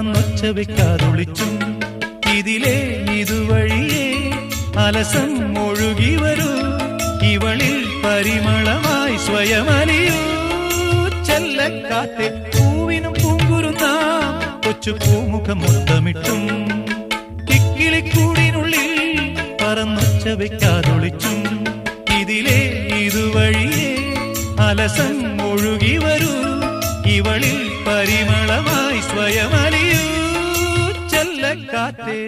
പറന്നൊച്ച വെക്കാതൊളിച്ചും ഇതിലേ ഇതുവഴിയേ അലസം ഒഴുകി വരൂ ഇവളിൽ പരിമളമായി സ്വയമലിയൂ ചെല്ലക്കാറ്റെ പൂവിനും പൂങ്കുരുന്നാം കൊച്ചു പൂമുഖം മുത്തമിട്ടും കിക്കിളിക്കൂടിനുള്ളിൽ പറന്നൊച്ച വെക്കാതൊളിച്ചും ഇതിലേ ഇതുവഴിയേ അലസം ഒഴുകി വരൂ ഇവളിൽ പരിമളമായി സ്വയമലിയൂ ചെല്ലക്കാറ്റേ